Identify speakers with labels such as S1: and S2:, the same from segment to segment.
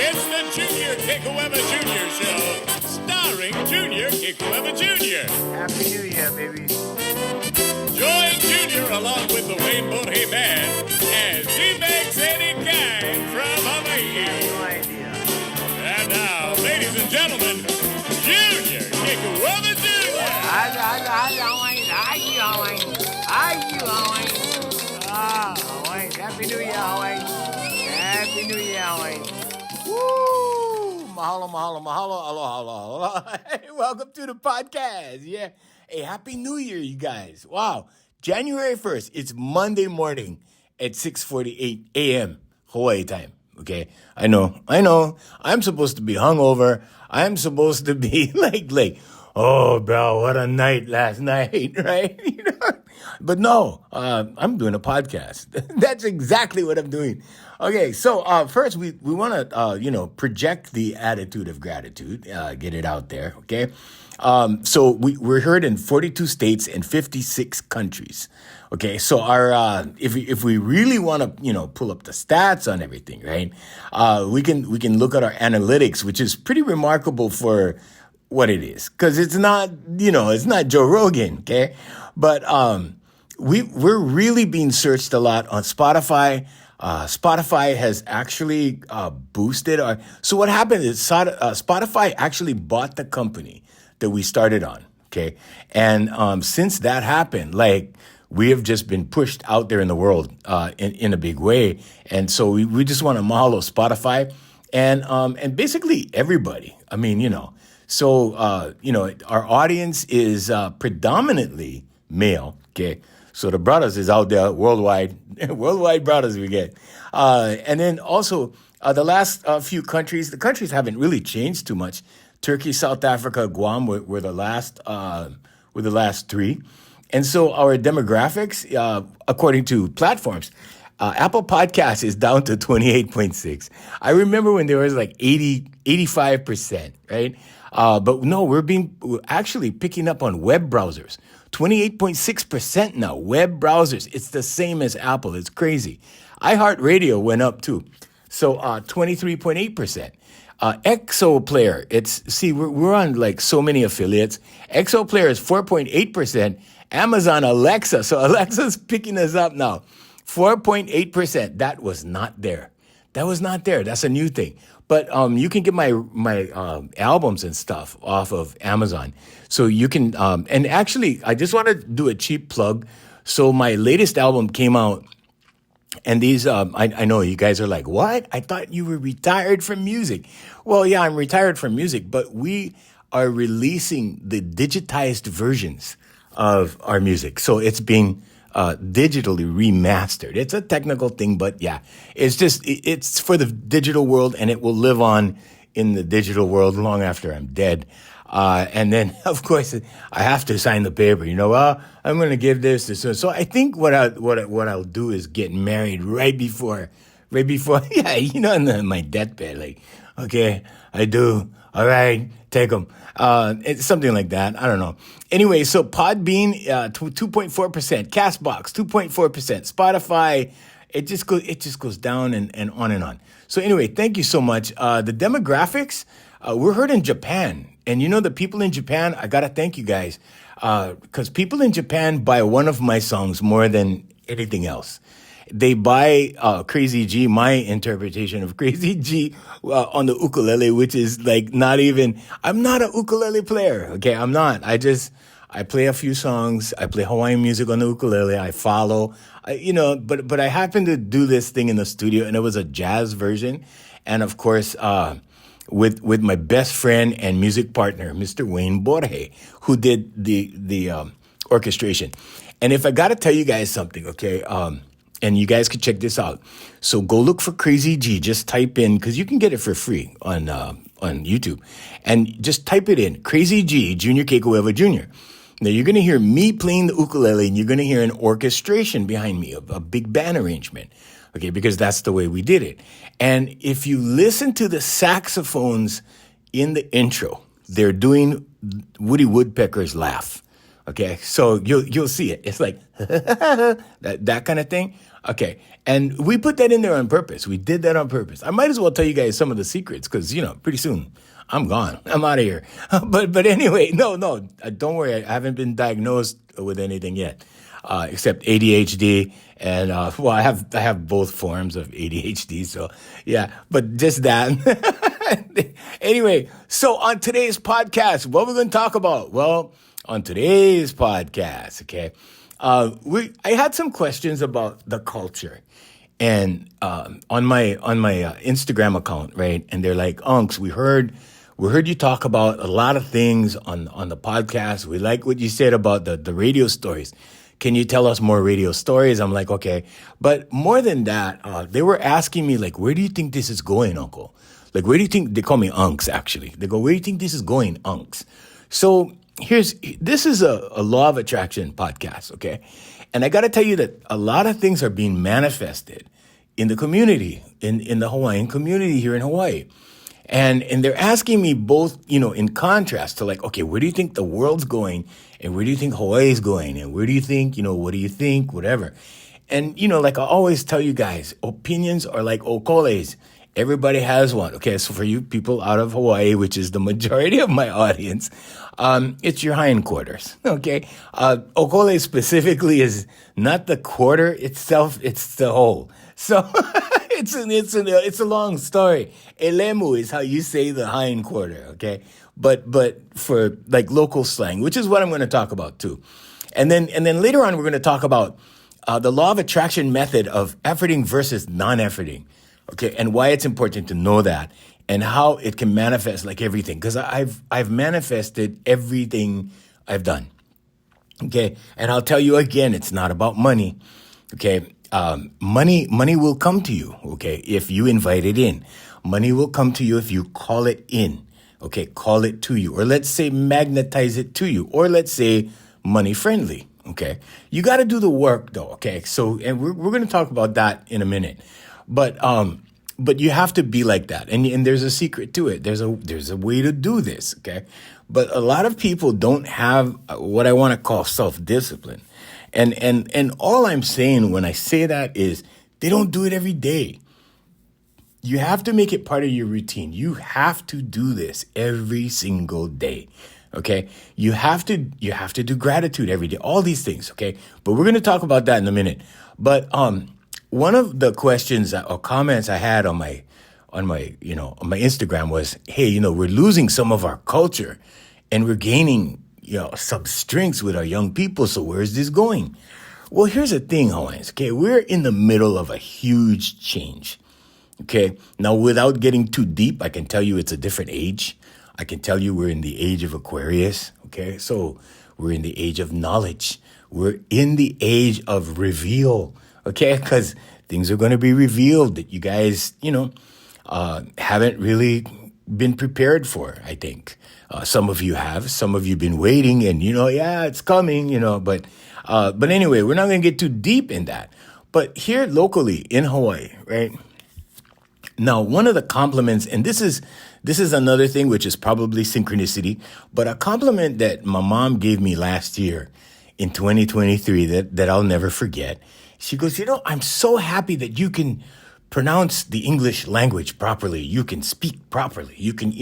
S1: It's the Junior Kekuewa Jr. Show, starring Junior Kekuewa Jr.
S2: Happy New Year, baby.
S1: Join Junior along with the Wayne Borhe Band as he makes any kind from Hawaii.
S2: No idea.
S1: And now, ladies and gentlemen, Junior Kekuewa Jr.
S2: Hawaii. Happy New Year, Hawaii. Happy New Year, Hawaii. Woo! Mahalo, mahalo, mahalo. Aloha, aloha. Hey, welcome to the podcast. Yeah. Hey, Happy New Year, you guys. Wow. January 1st. It's Monday morning at 6:48 a.m. Hawaii time. Okay. I know. I'm supposed to be hungover. I'm supposed to be like, oh, bro, what a night last night, right? But no, I'm doing a podcast. That's exactly what I'm doing. Okay, so first we want to, project the attitude of gratitude, get it out there, okay? So we're heard in 42 states and 56 countries. Okay, so our if we really want to pull up the stats on everything, right? We can look at our analytics, which is pretty remarkable for what it is, because it's not Joe Rogan, okay? But we're really being searched a lot on Spotify. Spotify has actually boosted our. So what happened is Spotify actually bought the company that we started on, okay? And since that happened, we have just been pushed out there in the world in a big way. And so we just want to mahalo Spotify and basically everybody. I mean, So, our audience is predominantly male, okay? So the brothers is out there worldwide brothers we get. And then also the last few countries, the countries haven't really changed too much. Turkey, South Africa, Guam were the last three. And so our demographics, according to platforms, Apple Podcasts is down to 28.6. I remember when there was 85%, right? But no, we're actually picking up on web browsers. 28.6% now, web browsers. It's the same as Apple. It's crazy. iHeartRadio went up too. So 23.8%. Exo Player, we're on so many affiliates. Exo Player is 4.8%. Amazon Alexa, so Alexa's picking us up now. 4.8%. That was not there. That's a new thing. But you can get my albums and stuff off of Amazon. So you can, and actually, I just want to do a cheap plug. So my latest album came out, and these, I know you guys are like, what? I thought you were retired from music. Well, yeah, I'm retired from music, but we are releasing the digitized versions of our music. So it's being digitally remastered. It's a technical thing, but yeah, it's for the digital world, and it will live on in the digital world long after I'm dead. And then, of course, I have to sign the paper. I'm going to give this. So I think what I'll do is get married right before, yeah, in my deathbed. Okay, I do. All right, take them. It's something like that. I don't know. Anyway, so Podbean, 2.4%. Castbox, 2.4%. Spotify, it just goes down and on and on. So anyway, thank you so much. The demographics, we're heard in Japan. And the people in Japan, I got to thank you guys. Because people in Japan buy one of my songs more than anything else. They buy Crazy G, my interpretation of Crazy G on the ukulele, which is I'm not a ukulele player. Okay, I'm not. I play a few songs. I play Hawaiian music on the ukulele. I follow, but I happened to do this thing in the studio, and it was a jazz version. And of course, with my best friend and music partner, Mr. Wayne Borhe, who did the orchestration. And if I got to tell you guys something, okay, and you guys can check this out. So go look for Crazy G. Just type in, because you can get it for free on YouTube. And just type it in, Crazy G, Junior Kekuewa Jr. Now you're going to hear me playing the ukulele, and you're going to hear an orchestration behind me, a big band arrangement. Okay, because that's the way we did it. And if you listen to the saxophones in the intro, they're doing Woody Woodpecker's laugh. Okay, so you'll see it. It's like that kind of thing. Okay. And we put that in there on purpose. We did that on purpose. I might as well tell you guys some of the secrets because, pretty soon I'm gone. I'm out of here. But anyway, no, don't worry. I haven't been diagnosed with anything yet, except ADHD. And, well, I have both forms of ADHD. So yeah, but just that. Anyway, so on today's podcast, what we're going to talk about? Well, on today's podcast, okay, I had some questions about the culture, and on my Instagram account, right? And they're like, "Unks, we heard you talk about a lot of things on the podcast. We like what you said about the radio stories. Can you tell us more radio stories?" I'm like, okay, but more than that, they were asking me like, "Where do you think this is going, Uncle? Like, where do you think," they call me Unks, actually. They go, "Where do you think this is going, Unks?" So this is a law of attraction podcast, okay? And I got to tell you that a lot of things are being manifested in the community, in the Hawaiian community here in Hawaii. And they're asking me both, in contrast to like, okay, where do you think the world's going? And where do you think Hawaii is going? And where do you think, what do you think? Whatever. And, like I always tell you guys, opinions are like okoles. Everybody has one. Okay, so for you people out of Hawaii, which is the majority of my audience, it's your hindquarters. Okay, okole specifically is not the quarter itself; it's the whole. So it's a long story. Elemu is how you say the hindquarter. Okay, but for like local slang, which is what I'm going to talk about too, and then later on we're going to talk about the law of attraction method of efforting versus non-efforting. Okay, and why it's important to know that and how it can manifest like everything. Because I've manifested everything I've done. Okay, and I'll tell you again, it's not about money. Okay, money will come to you. Okay, if you invite it in, money will come to you if you call it in. Okay, call it to you, or let's say magnetize it to you, or let's say money friendly. Okay, you got to do the work though. Okay, so and we're going to talk about that in a minute. But you have to be like that, and there's a secret to it. There's a way to do this, okay? But a lot of people don't have what I want to call self-discipline, and all I'm saying when I say that is they don't do it every day. You have to make it part of your routine. You have to do this every single day, okay? You have to do gratitude every day. All these things, okay? But we're going to talk about that in a minute. But one of the questions or comments I had on my Instagram was, hey, we're losing some of our culture and we're gaining, some strengths with our young people. So where is this going? Well, here's the thing, Hawaiians. Okay, we're in the middle of a huge change. Okay, now without getting too deep, I can tell you it's a different age. I can tell you we're in the age of Aquarius. Okay, so we're in the age of knowledge. We're in the age of reveal. Okay, because things are going to be revealed that you guys, haven't really been prepared for, I think. Some of you have. Some of you have been waiting and, yeah, it's coming, But anyway, we're not going to get too deep in that. But here locally in Hawaii, right? Now, one of the compliments, and this is another thing which is probably synchronicity, but a compliment that my mom gave me last year in 2023 that I'll never forget. She goes, I'm so happy that you can pronounce the English language properly. You can speak properly. You can,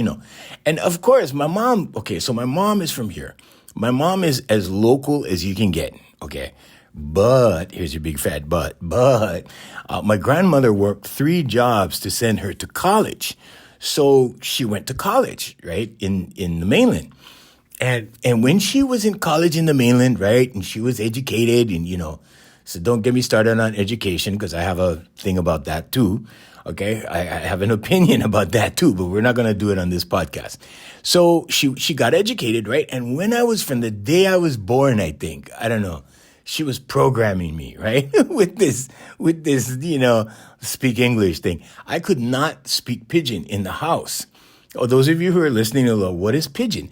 S2: And of course, my mom, okay, so my mom is from here. My mom is as local as you can get, okay? But, here's your big fat but, my grandmother worked 3 jobs to send her to college. So she went to college, right, in the mainland. And when she was in college in the mainland, right, and she was educated and, so don't get me started on education because I have a thing about that too. Okay, I have an opinion about that too, but we're not going to do it on this podcast. So she got educated, right? And from the day I was born, I think, I don't know, she was programming me, right? with this, speak English thing. I could not speak pidgin in the house. Oh, those of you who are listening to what is pidgin?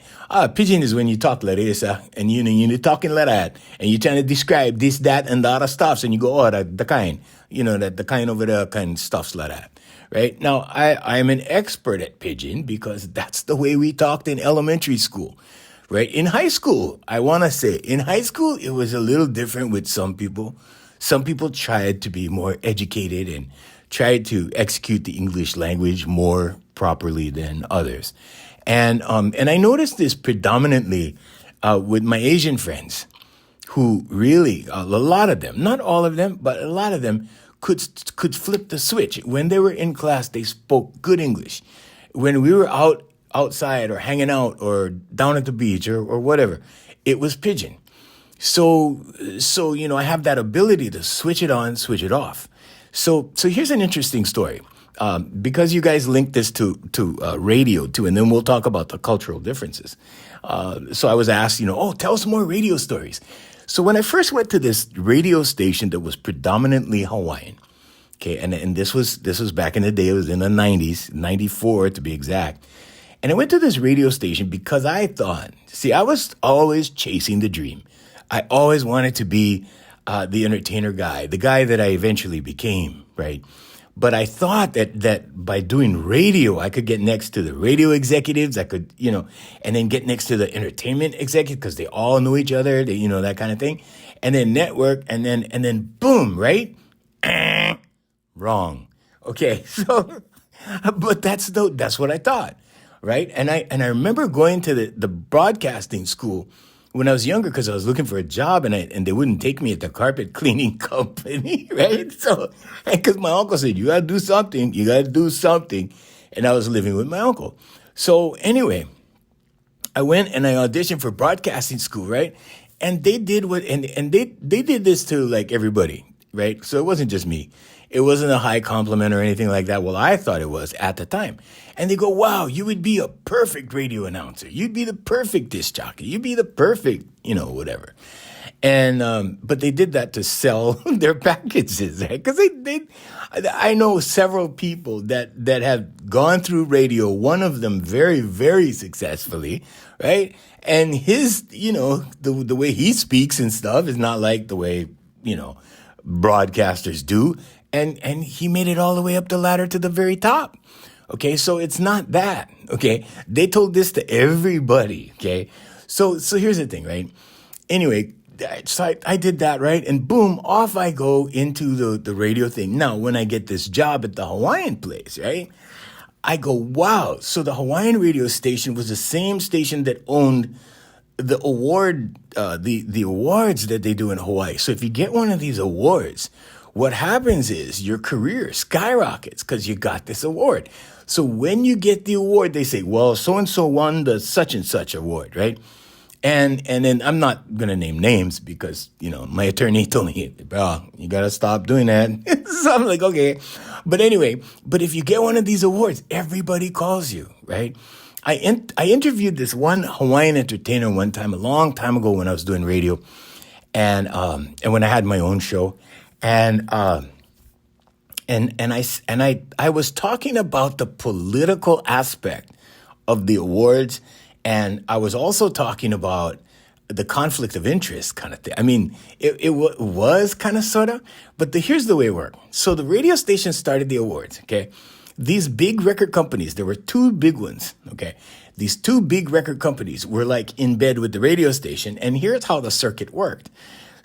S2: Pidgin is when you talk Larissa and you're talking like that and you're trying to describe this, that, and the other stuffs and you go, the kind, that the kind over there kind stuffs like that, right? Now, I'm an expert at pidgin because that's the way we talked in elementary school, right? In high school, I want to say, in high school, it was a little different with some people. Some people tried to be more educated and tried to execute the English language more properly than others. And I noticed this predominantly with my Asian friends, who really, a lot of them, not all of them, but a lot of them could flip the switch. When they were in class, they spoke good English. When we were outside or hanging out or down at the beach or whatever, it was pidgin. So I have that ability to switch it on, switch it off. So here's an interesting story. Because you guys linked this to radio too, and then we'll talk about the cultural differences. So I was asked, tell us more radio stories. So when I first went to this radio station that was predominantly Hawaiian, okay, and this was back in the day, it was in the 90s, 94 to be exact. And I went to this radio station because I thought, I was always chasing the dream. I always wanted to be the entertainer guy, the guy that I eventually became, right? But I thought that by doing radio, I could get next to the radio executives. I could, and then get next to the entertainment executives because they all know each other, that kind of thing. And then network, and then boom, right? Wrong. Okay, so, but that's what I thought, right? And I remember going to the broadcasting school when I was younger, because I was looking for a job and they wouldn't take me at the carpet cleaning company, right? So, because my uncle said, you got to do something. And I was living with my uncle. So anyway, I went and I auditioned for broadcasting school, right? And they did they did this to like everybody, right? So it wasn't just me. It wasn't a high compliment or anything like that. Well, I thought it was at the time. And they go, wow, you would be a perfect radio announcer. You'd be the perfect disc jockey. You'd be the perfect, whatever. And, but they did that to sell their packages, right? Because I know several people that have gone through radio, one of them very, very successfully, right? And his, the way he speaks and stuff is not like the way, broadcasters do. And he made it all the way up the ladder to the very top. Okay, so it's not that. Okay, they told this to everybody. Okay, so here's the thing, right? Anyway, so I did that, right? And boom, off I go into the radio thing. Now, when I get this job at the Hawaiian place, right? I go, wow. So the Hawaiian radio station was the same station that owned the award, the awards that they do in Hawaii. So if you get one of these awards, what happens is your career skyrockets because you got this award. So when you get the award, they say, well, so-and-so won the such and such award, right? And then I'm not going to name names because, my attorney told me, bro, you got to stop doing that. So I'm like, okay. But anyway, if you get one of these awards, everybody calls you, right? I interviewed this one Hawaiian entertainer one time, a long time ago when I was doing radio and when I had my own show. And I was talking about the political aspect of the awards, and I was also talking about the conflict of interest kind of thing. I mean, it was kind of sort of, but here's the way it worked. So the radio station started the awards, okay? These big record companies, there were two big ones, okay? These two big record companies were like in bed with the radio station, and here's how the circuit worked.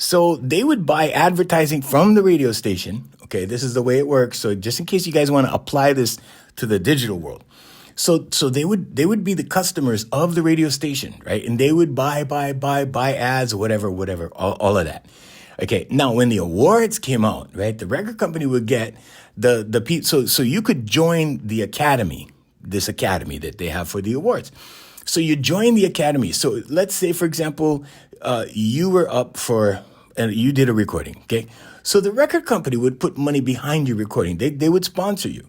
S2: So they would buy advertising from the radio station. Okay, this is the way it works. So just in case you guys want to apply this to the digital world. So they would be the customers of the radio station, right? And they would buy ads, whatever, all of that. Okay, now when the awards came out, right, the record company would get the so you could join the academy, this academy that they have for the awards. So you join the academy. So let's say, for example, you were up for, and you did a recording, okay? So the record company would put money behind your recording. They would sponsor you,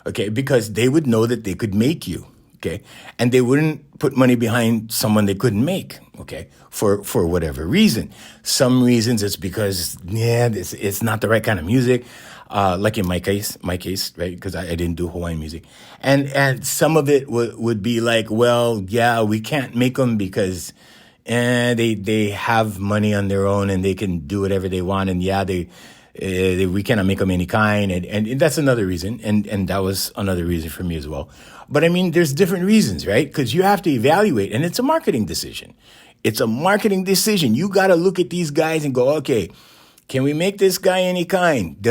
S2: okay? Because they would know that they could make you, okay? And they wouldn't put money behind someone they couldn't make, okay? For whatever reason. Some reasons it's because, it's not the right kind of music. Like in my case, right? Because I didn't do Hawaiian music. And some of it would be like, well, yeah, we can't make them because they have money on their own and they can do whatever they want. And yeah, we cannot make them any kind. And that's another reason. And that was another reason for me as well. But I mean, there's different reasons, right? Because you have to evaluate, and it's a marketing decision. It's a marketing decision. You got to look at these guys and go, okay, Can we make this guy any kind?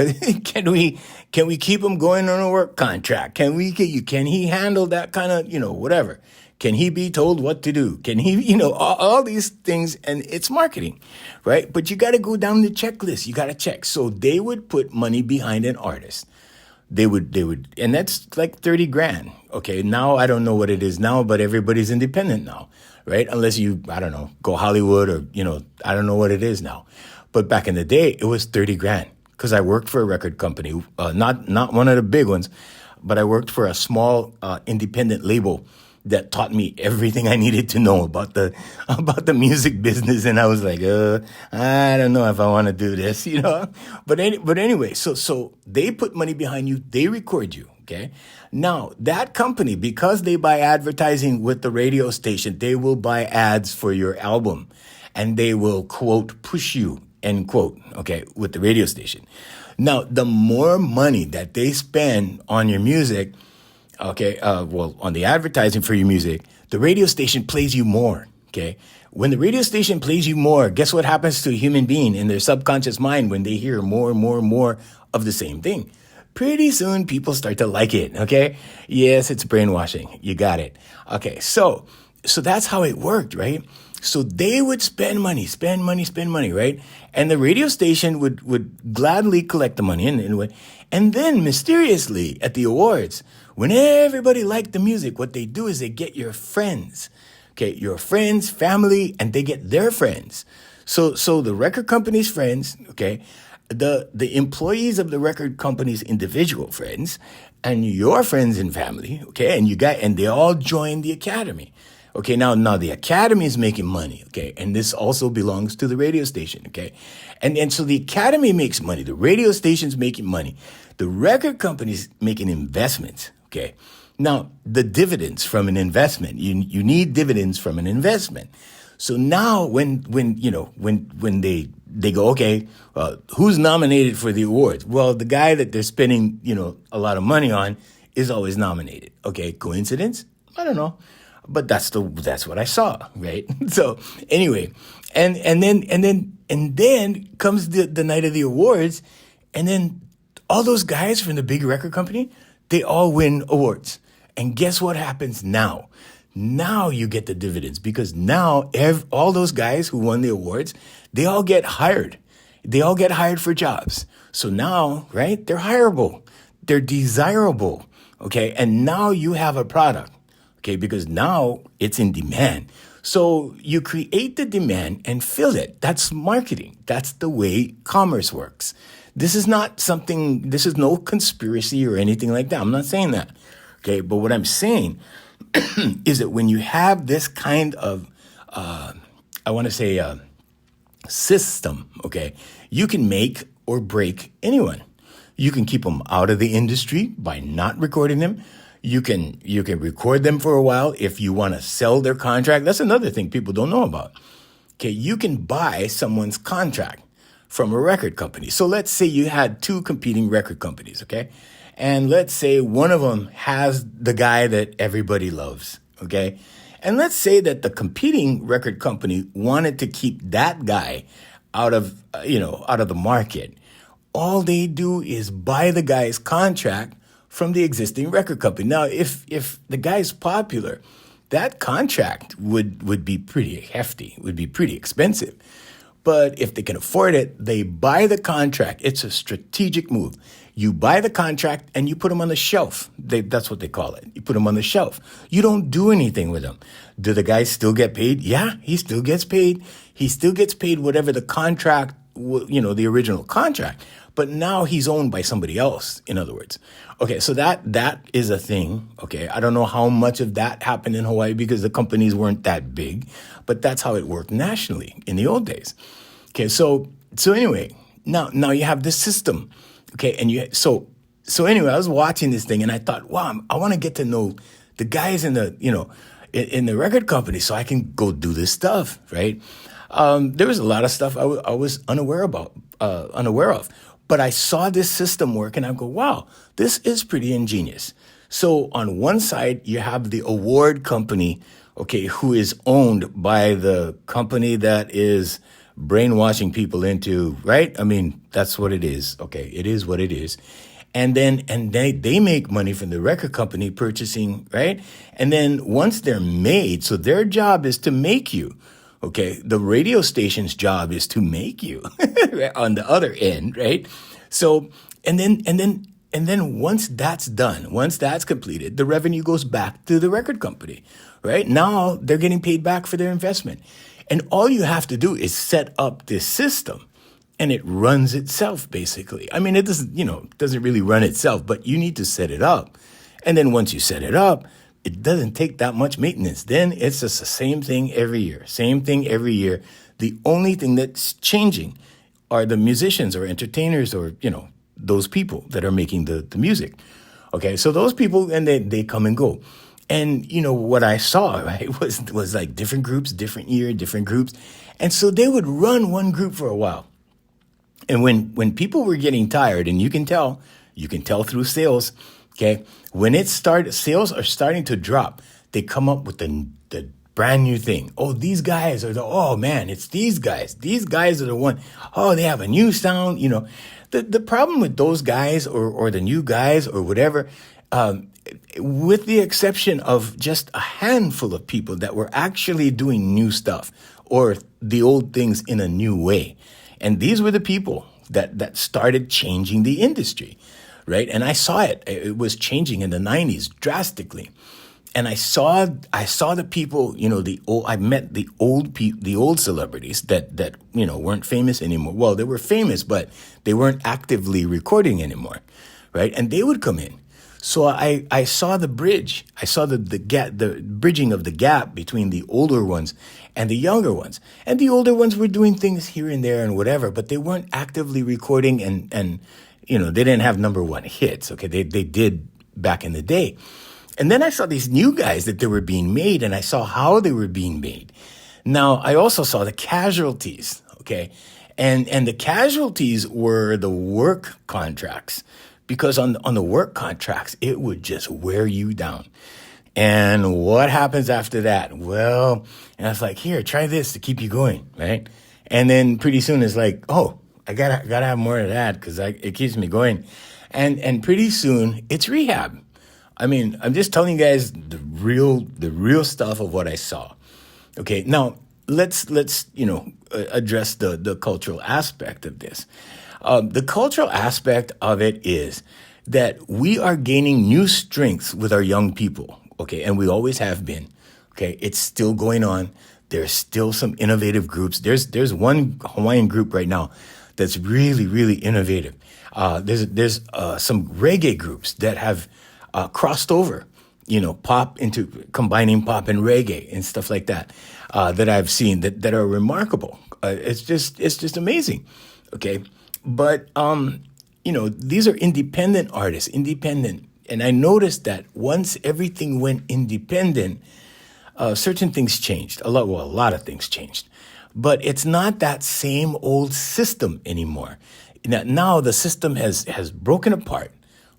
S2: Can we keep him going on a work contract? Can he handle that kind of, whatever? Can he be told what to do? Can he, all these things, and it's marketing, right? But you got to go down the checklist. You got to check. So they would put money behind an artist. They would, and that's like 30 grand. Okay. Now I don't know what it is now, but everybody's independent now, right? Unless you, I don't know, go Hollywood or, I don't know what it is now. But back in the day, it was 30 grand because I worked for a record company, not one of the big ones, but I worked for a small independent label that taught me everything I needed to know about the music business. And I was like, I don't know if I want to do this, But anyway, so they put money behind you. They record you, okay? Now, that company, because they buy advertising with the radio station, they will buy ads for your album. And they will, quote, push you, end quote, okay, with the radio station. Now, the more money that they spend on your music, okay, on the advertising for your music, the radio station plays you more, okay? When the radio station plays you more, guess what happens to a human being in their subconscious mind when they hear more and more and more of the same thing? Pretty soon, people start to like it, okay? Yes, it's brainwashing. You got it. Okay, so that's how it worked, right? So they would spend money, right? And the radio station would gladly collect the money. And then mysteriously at the awards, when everybody liked the music, what they do is they get your friends, okay? Your friends, family, and they get their friends. So the record company's friends, okay? The employees of the record company's individual friends and your friends and family, okay? And they all join the academy. Okay, now the academy is making money, okay? And this also belongs to the radio station, okay? And so the academy makes money. The radio station's making money. The record company's making investments, okay? Now, the dividends from an investment, you need dividends from an investment. So now when they go, okay, who's nominated for the awards? Well, the guy that they're spending, a lot of money on is always nominated. Okay, coincidence? I don't know. But that's what I saw, right? So anyway, and then comes the night of the awards, and then all those guys from the big record company, they all win awards. And guess what happens now? Now you get the dividends because now all those guys who won the awards, they all get hired. They all get hired for jobs. So now, right, they're hireable. They're desirable, okay? And now you have a product. Okay, because now it's in demand. So you create the demand and fill it. That's marketing. That's the way commerce works. This is no conspiracy or anything like that. I'm not saying that. Okay, but what I'm saying is that when you have this kind of, system, okay, you can make or break anyone. You can keep them out of the industry by not recording them. You can record them for a while if you want to sell their contract. That's another thing people don't know about. Okay, you can buy someone's contract from a record company. So let's say you had two competing record companies, okay? And let's say one of them has the guy that everybody loves, okay? And let's say that the competing record company wanted to keep that guy out of the market. All they do is buy the guy's contract from the existing record company. Now, if the guy's popular, that contract would be pretty hefty, would be pretty expensive. But if they can afford it, they buy the contract. It's a strategic move. You buy the contract and you put them on the shelf. That's what they call it. You put them on the shelf. You don't do anything with them. Do the guys still get paid? Yeah, he still gets paid. He still gets paid whatever the contract, the original contract. But now he's owned by somebody else, in other words. Okay, so that is a thing, okay? I don't know how much of that happened in Hawaii because the companies weren't that big, but that's how it worked nationally in the old days. Okay, so anyway, now you have this system, okay? And so anyway, I was watching this thing and I thought, wow, I want to get to know the guys in the record company so I can go do this stuff, right? There was a lot of stuff I was unaware of. But I saw this system work and I go, wow, this is pretty ingenious. So on one side, you have the award company, okay, who is owned by the company that is brainwashing people into, right? I mean, that's what it is. Okay, it is what it is. And they make money from the record company purchasing, right? And then once they're made, so their job is to make you. Okay, the radio station's job is to make you on the other end, right? So, and then once that's done, once that's completed, the revenue goes back to the record company, right? Now they're getting paid back for their investment. And all you have to do is set up this system and it runs itself basically. I mean, it doesn't really run itself, but you need to set it up. And then once you set it up, it doesn't take that much maintenance. Then it's just the same thing every year, same thing every year. The only thing that's changing are the musicians or entertainers or, those people that are making the music. Okay, so those people, and they come and go. And, what I saw, right, was like different groups, different year, different groups. And so they would run one group for a while. And when people were getting tired, and you can tell through sales, okay, when sales are starting to drop, they come up with the brand new thing. Oh, these guys oh man, it's these guys. These guys are the one. Oh, they have a new sound. The problem with those guys or the new guys or whatever, with the exception of just a handful of people that were actually doing new stuff or the old things in a new way. And these were the people that started changing the industry, right? And I saw it. It was changing in the 90s drastically. And I saw the people, I met the old celebrities that weren't famous anymore. Well, they were famous, but they weren't actively recording anymore, right? And they would come in. So I saw the bridge. I saw the gap, the bridging of the gap between the older ones and the younger ones. And the older ones were doing things here and there and whatever, but they weren't actively recording and they didn't have number one hits. Okay, they did back in the day. And then I saw these new guys that they were being made, and I saw how they were being made. Now, I also saw the casualties, okay? And the casualties were the work contracts, because on the work contracts, it would just wear you down. And what happens after that? Well, and I was like, here, try this to keep you going, right? And then pretty soon it's like, oh, I gotta have more of that because it keeps me going. And pretty soon it's rehab. I mean, I'm just telling you guys the real stuff of what I saw. Okay, now let's address the cultural aspect of this. The cultural aspect of it is that we are gaining new strengths with our young people. Okay, and we always have been. Okay, it's still going on. There's still some innovative groups. There's one Hawaiian group right now that's really, really innovative. There's some reggae groups that have crossed over, pop into combining pop and reggae and stuff like that, that I've seen that are remarkable. It's just amazing. Okay. But, these are independent artists, And I noticed that once everything went independent, certain things changed. A lot of things changed. But it's not that same old system anymore. Now the system has broken apart.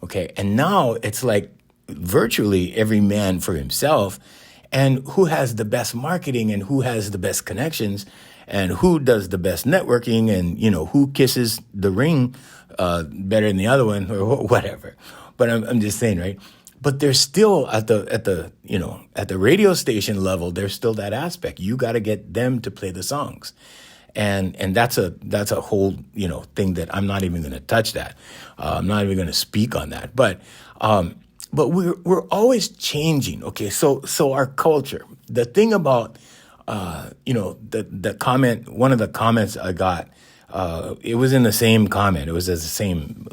S2: Okay, and now it's like virtually every man for himself, and who has the best marketing and who has the best connections and who does the best networking and, who kisses the ring better than the other one or whatever. But I'm just saying, right? But there's still at the radio station level, there's still that aspect. You got to get them to play the songs. And that's a whole, thing that I'm not even going to touch that. I'm not even going to speak on that. But we're always changing. Okay. So our culture, the thing about, the comment, one of the comments I got, it was in the same comment. It was as the same,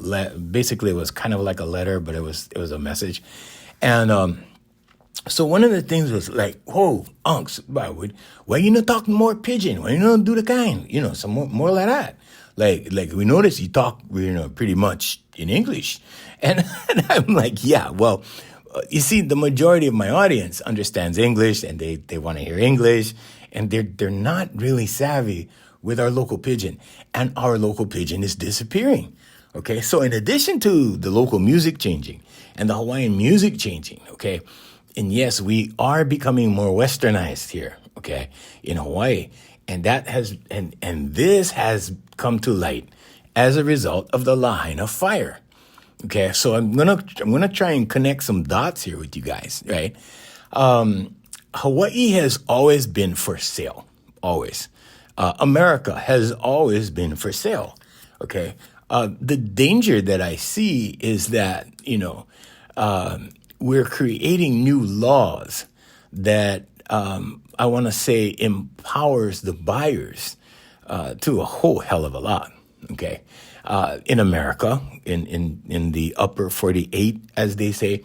S2: basically it was kind of like a letter, but it was a message. And, so one of the things was like, whoa, unks, why you not talk more pidgin? Why you not do the kind? Some more like that. Like we notice you talk, pretty much in English. And I'm like, yeah, well, you see, the majority of my audience understands English and they want to hear English, and they're not really savvy with our local pidgin. And our local pidgin is disappearing. Okay, so in addition to the local music changing and the Hawaiian music changing, okay, and yes, we are becoming more westernized here, okay, in Hawaii. And that has and this has come to light as a result of the Lahaina fire. Okay, so I'm gonna try and connect some dots here with you guys, right? Hawaii has always been for sale, always. America has always been for sale. Okay, the danger that I see is that we're creating new laws that I want to say empowers the buyers to a whole hell of a lot. Okay, in America, in the upper 48, as they say,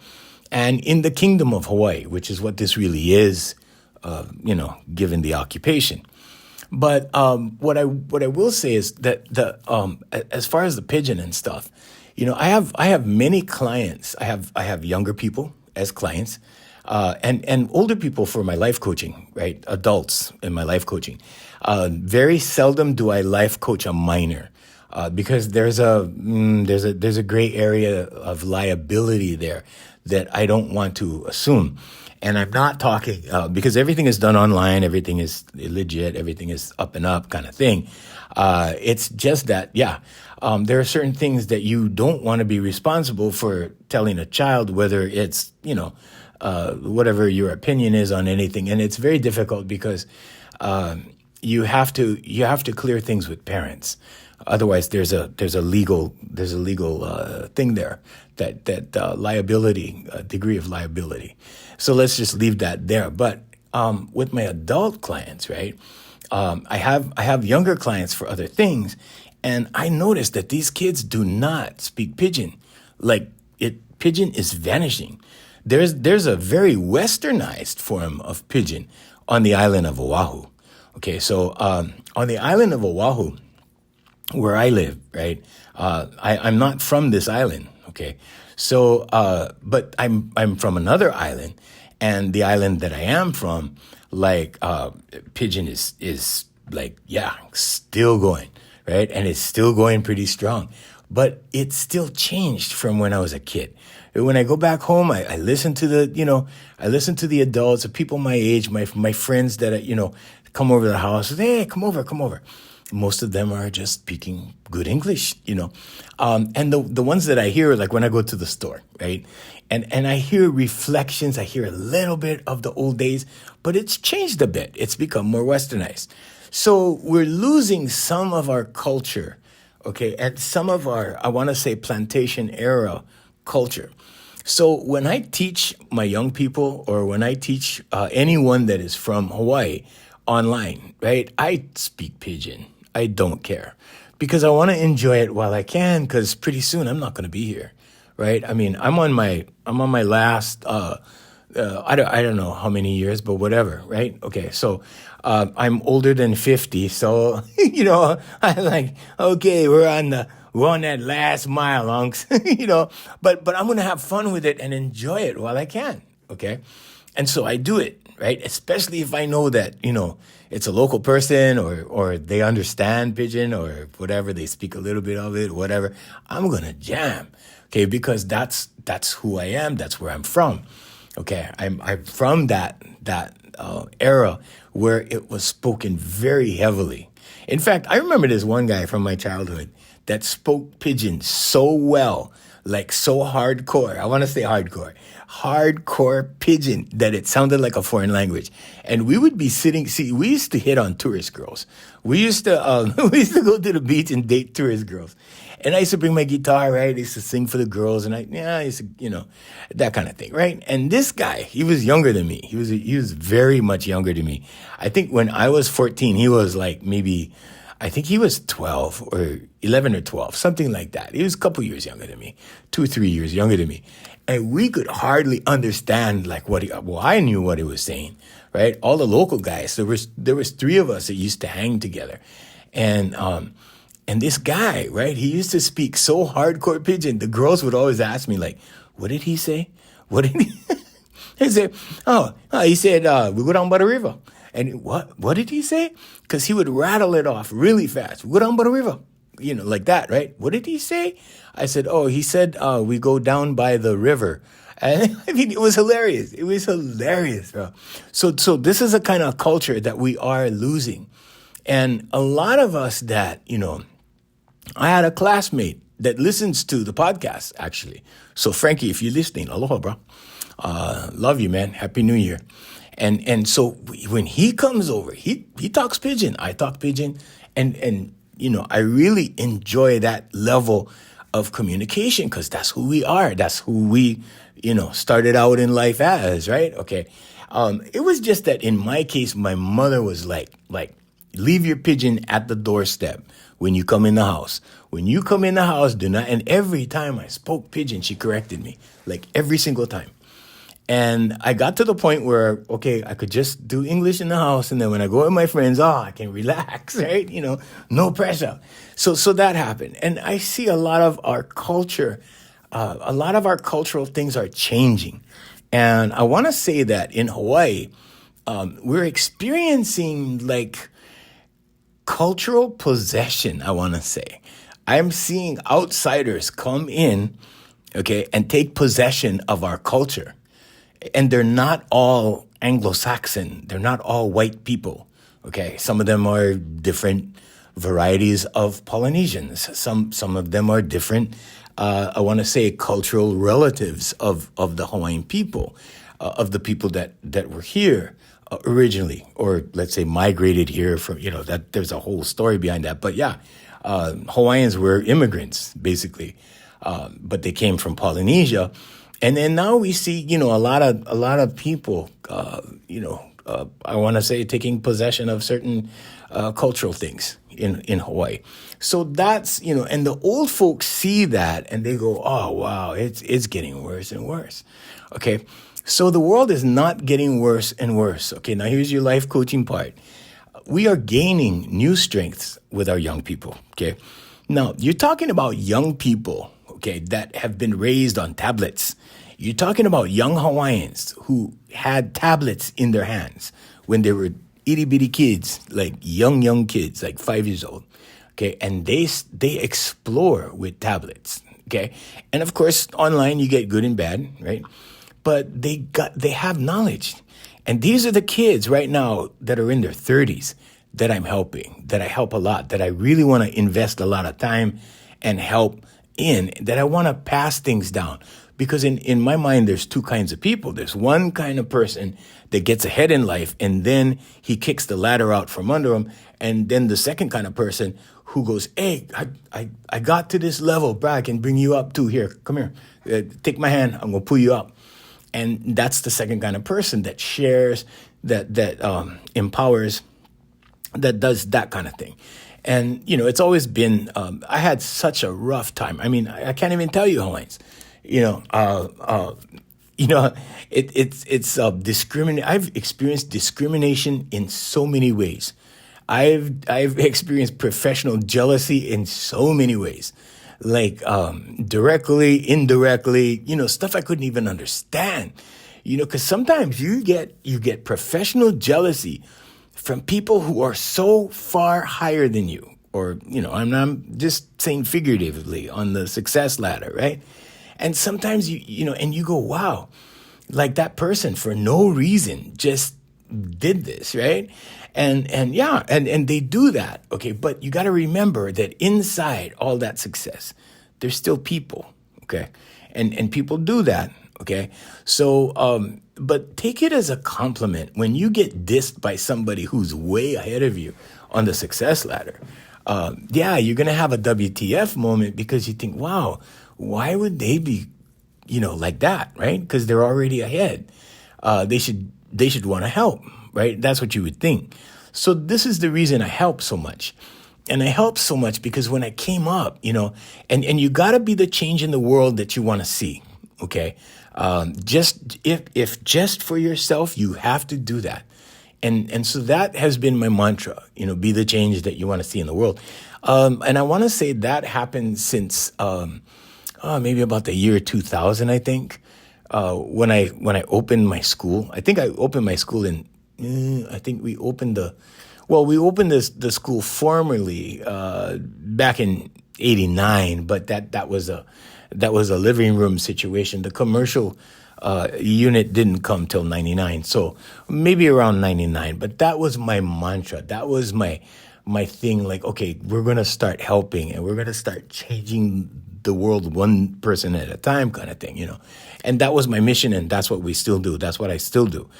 S2: and in the Kingdom of Hawaii, which is what this really is, given the occupation. But what I will say is that as far as the pigeon and stuff, I have many clients. I have younger people as clients, and older people for my life coaching, right? Adults in my life coaching. Very seldom do I life coach a minor. Because there's a gray area of liability there that I don't want to assume. And I'm not talking because everything is done online, everything is legit, everything is up and up kind of thing. It's just that, there are certain things that you don't want to be responsible for telling a child, whether it's, whatever your opinion is on anything. And it's very difficult because you have to clear things with parents. Otherwise, there's a legal thing there that liability, degree of liability. So let's just leave that there. But with my adult clients, right? I have younger clients for other things, and I noticed that these kids do not speak pidgin. Pidgin is vanishing. There's a very westernized form of pidgin on the island of Oahu. Okay, so on the island of Oahu, where I live, right? I'm not from this island, okay? So, but I'm from another island, and the island that I am from, pidgin is still going, right? And it's still going pretty strong, but it's still changed from when I was a kid. When I go back home, I listen to the adults, the people my age, my friends that come over to the house. Hey, come over. Most of them are just speaking good English, and the ones that I hear, like when I go to the store, right? And I hear reflections, I hear a little bit of the old days, but it's changed a bit. It's become more westernized. So we're losing some of our culture, okay, and some of our, I want to say, plantation era culture. So when I teach my young people, or when I teach anyone that is from Hawaii online, right, I speak pidgin. I don't care because I want to enjoy it while I can, because pretty soon I'm not going to be here, right? I mean, I'm on my last, I don't know how many years, but whatever, right? Okay, so I'm older than 50, so I'm like, okay, we're on that last mile, hunks, but I'm going to have fun with it and enjoy it while I can, okay? And so I do it, right? Especially if I know that, it's a local person or they understand pidgin or whatever, they speak a little bit of it, whatever. I'm going to jam, okay? Because that's who I am. That's where I'm from, okay? I'm from that era where it was spoken very heavily. In fact, I remember this one guy from my childhood that spoke pidgin so well, like so hardcore. I want to say hardcore pidgin that it sounded like a foreign language. And we would be we used to hit on tourist girls. We used to go to the beach and date tourist girls. And I used to bring my guitar, right? I used to sing for the girls, and I used to, that kind of thing, right? And this guy, he was younger than me. He was very much younger than me. I think when I was 14, he was like I think he was 12 or 11 or 12, something like that. He was a couple years younger than me, 2 or 3 years younger than me. And we could hardly understand I knew what he was saying, right? All the local guys, there was 3 of us that used to hang together. And this guy, right, he used to speak so hardcore pidgin. The girls would always ask me, like, what did he say? What did he He said, he said, we go down by the river. And what did he say? Because he would rattle it off really fast. We go down by the river. Like that, right? What did he say? I said, he said, we go down by the river. And I mean, it was hilarious. It was hilarious, bro. So this is a kind of culture that we are losing. And a lot of us that, I had a classmate that listens to the podcast, actually. So, Frankie, if you're listening, aloha, bro. Love you, man. Happy New Year. And so when he comes over, he talks pidgin. I talk pidgin. And I really enjoy that level of communication because that's who we are. That's who we, started out in life as, right? Okay. It was just that in my case, my mother was like, leave your pigeon at the doorstep when you come in the house. When you come in the house, do not. And every time I spoke pigeon, she corrected me, like every single time. And I got to the point where, okay, I could just do English in the house. And then when I go with my friends, I can relax, right? No pressure. So that happened. And I see a lot of our culture, a lot of our cultural things are changing. And I want to say that in Hawaii, we're experiencing like cultural possession, I want to say. I'm seeing outsiders come in, okay, and take possession of our culture. And they're not all Anglo-Saxon. They're not all white people, okay? Some of them are different varieties of Polynesians. Some of them are different, I want to say, cultural relatives of the Hawaiian people, of the people that were here originally, or let's say migrated here from, that there's a whole story behind that. But yeah, Hawaiians were immigrants, basically, but they came from Polynesia. And then now we see, a lot of people, I want to say taking possession of certain cultural things in Hawaii. So that's, and the old folks see that and they go, oh, wow, it's getting worse and worse. Okay. So the world is not getting worse and worse. Okay. Now here's your life coaching part. We are gaining new strengths with our young people. Okay. Now you're talking about young people, okay, that have been raised on tablets. You're talking about young Hawaiians who had tablets in their hands when they were itty bitty kids, like young kids, like 5 years old. Okay. And they explore with tablets. Okay. And of course, online you get good and bad, right? But they have knowledge. And these are the kids right now that are in their 30s that I'm helping, that I help a lot, that I really want to invest a lot of time and help in, that I want to pass things down. Because in my mind, there's two kinds of people. There's one kind of person that gets ahead in life and then he kicks the ladder out from under him. And then the second kind of person who goes, hey, I got to this level, bro, I can bring you up too. Here, come here, take my hand, I'm going to pull you up. And that's the second kind of person that shares, that empowers, that does that kind of thing. And, it's always been, I had such a rough time. I mean, I can't even tell you, Hawaiians. It's discriminate. I've experienced discrimination in so many ways. I've experienced professional jealousy in so many ways, like directly, indirectly, stuff I couldn't even understand, because sometimes you get professional jealousy from people who are so far higher than you, or, I'm just saying figuratively on the success ladder, right? And sometimes and you go, wow, like that person for no reason just did this, right? And they do that, okay? But you got to remember that inside all that success, there's still people, okay? And people do that, okay? So, but take it as a compliment when you get dissed by somebody who's way ahead of you on the success ladder. You're going to have a WTF moment because you think, wow, why would they be, like that, right? Because they're already ahead. They should want to help, right? That's what you would think. So this is the reason I help so much. And I help so much because when I came up, and you got to be the change in the world that you want to see, okay? If just for yourself, you have to do that. And so that has been my mantra, be the change that you want to see in the world. And I want to say that happened since maybe about the year 2000, I think, when I opened my school. I think I opened my school we opened the school formally back in 89, but that was a living room situation. The commercial unit didn't come till 99, so maybe around 99. But that was my mantra. That was my my thing, like, okay, we're going to start helping and we're going to start changing the world one person at a time kind of thing, And that was my mission, and that's what we still do. That's what I still do.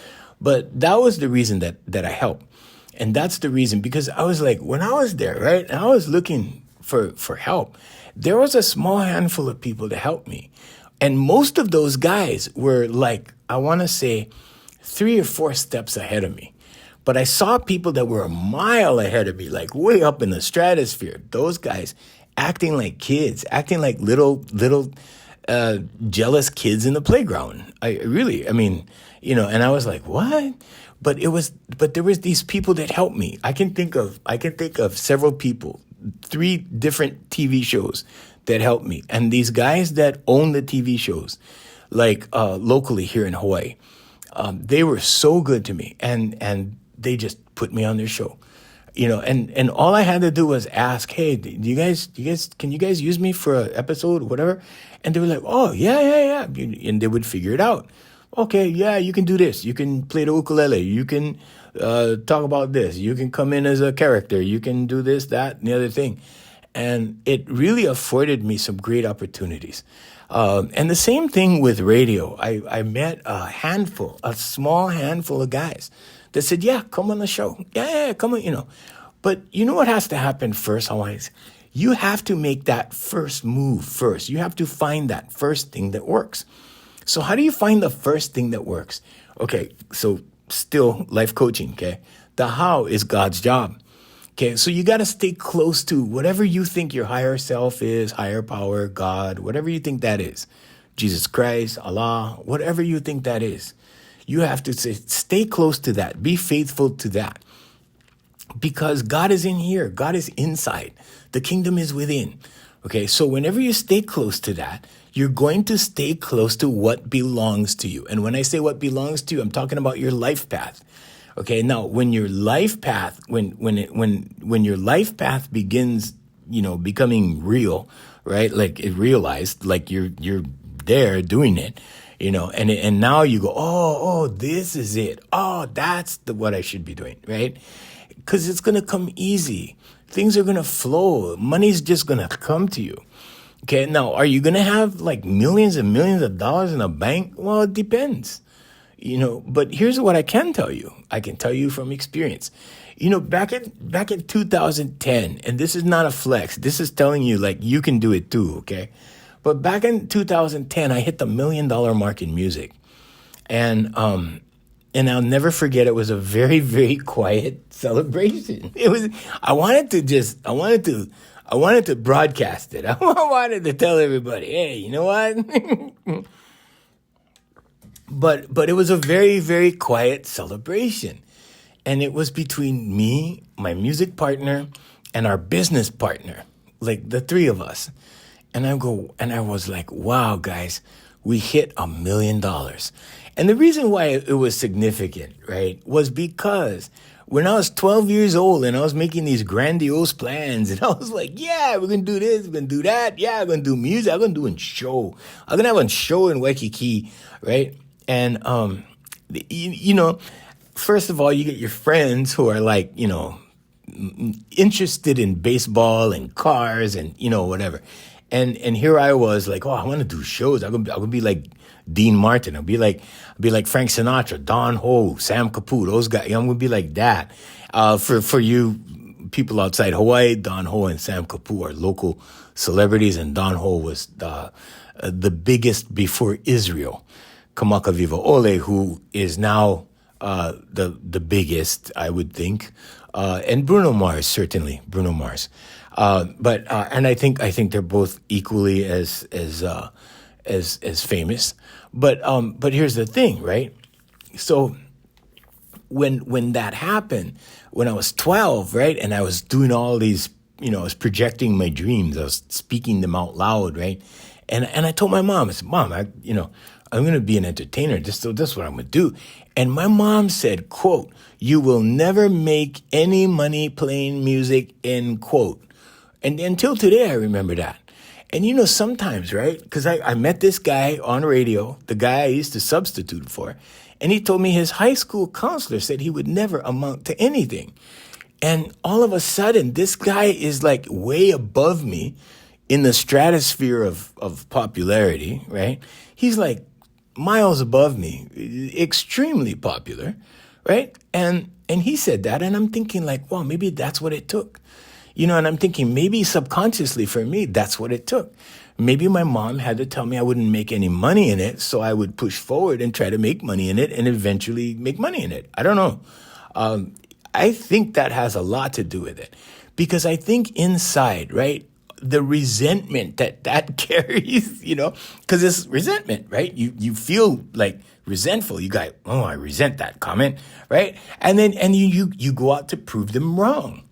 S2: But that was the reason that I helped. And that's the reason, because I was like, when I was there, right, and I was looking for help, there was a small handful of people to help me. And most of those guys were like, I want to say 3 or 4 steps ahead of me. But I saw people that were a mile ahead of me, like way up in the stratosphere. Those guys acting like kids, acting like little jealous kids in the playground. I mean, and I was like, what? But there was these people that helped me. I can think of several people, 3 different TV shows that helped me. And these guys that own the TV shows, like locally here in Hawaii, they were so good to me, and they just put me on their show, and all I had to do was ask, hey, can you guys use me for an episode or whatever? And they were like, oh, yeah. And they would figure it out. Okay, yeah, you can do this. You can play the ukulele. You can talk about this. You can come in as a character. You can do this, that, and the other thing. And it really afforded me some great opportunities. And the same thing with radio. I met a small handful of guys that said, yeah, come on the show. Yeah, come on, But you know what has to happen first, Hawaiians? You have to make that first move first. You have to find that first thing that works. So how do you find the first thing that works? Okay, so still life coaching, okay? The how is God's job. Okay, so you got to stay close to whatever you think your higher self is, higher power, God, whatever you think that is. Jesus Christ, Allah, whatever you think that is. You have to stay close to that. Be faithful to that. Because God is in here. God is inside. The kingdom is within. Okay, so whenever you stay close to that, you're going to stay close to what belongs to you. And when I say what belongs to you, I'm talking about your life path. Okay, now when your life path, when your life path begins, becoming real, right? Like it realized, like you're there doing it, and now you go, oh, this is it. Oh, that's what I should be doing, right? Because it's gonna come easy. Things are gonna flow. Money's just gonna come to you. Okay, now are you gonna have like millions and millions of dollars in a bank? Well, it depends. But here's what I can tell you. I can tell you from experience. Back in 2010, and this is not a flex. This is telling you like you can do it too, okay? But back in 2010, I hit the $1 million mark in music. And I'll never forget, it was a very, very quiet celebration. I wanted to broadcast it. I wanted to tell everybody, hey, you know what? But it was a very, very quiet celebration. And it was between me, my music partner, and our business partner, like the 3 of us. And I was like, wow, guys, we hit $1 million. And the reason why it was significant, right, was because when I was 12 years old and I was making these grandiose plans, and I was like, yeah, we're going to do this, we're going to do that. Yeah, we're going to do music. I'm going to do a show. I'm going to have a show in Waikiki, right? And, first of all, you get your friends who are like, interested in baseball and cars and, whatever. And here I was like, oh, I want to do shows. I'm gonna be like Dean Martin. I'll be like Frank Sinatra, Don Ho, Sam Kaput, those guys. I'm gonna be like that. For you people outside Hawaii, Don Ho and Sam Kaput are local celebrities, and Don Ho was the biggest before Israel. Kamaka Viva Ole, who is now the biggest, I would think, and Bruno Mars, certainly Bruno Mars. But I think they're both equally as famous. But here's the thing, right? So when that happened, when I was 12, right, and I was doing all these, I was projecting my dreams, I was speaking them out loud, right, and I told my mom, I said, Mom, I'm going to be an entertainer. This is what I'm going to do. And my mom said, quote, you will never make any money playing music, end quote. And until today, I remember that. And sometimes, right, because I met this guy on radio, the guy I used to substitute for, and he told me his high school counselor said he would never amount to anything. And all of a sudden, this guy is like way above me in the stratosphere of popularity, right? He's like miles above me, extremely popular, right? And he said that, and I'm thinking like, well, maybe that's what it took. And I'm thinking maybe subconsciously for me, that's what it took. Maybe my mom had to tell me I wouldn't make any money in it, so I would push forward and try to make money in it and eventually make money in it. I don't know. I think that has a lot to do with it because I think inside, right, the resentment that carries, because it's resentment, right? You feel like resentful. You go, oh, I resent that comment, right? And then you go out to prove them wrong.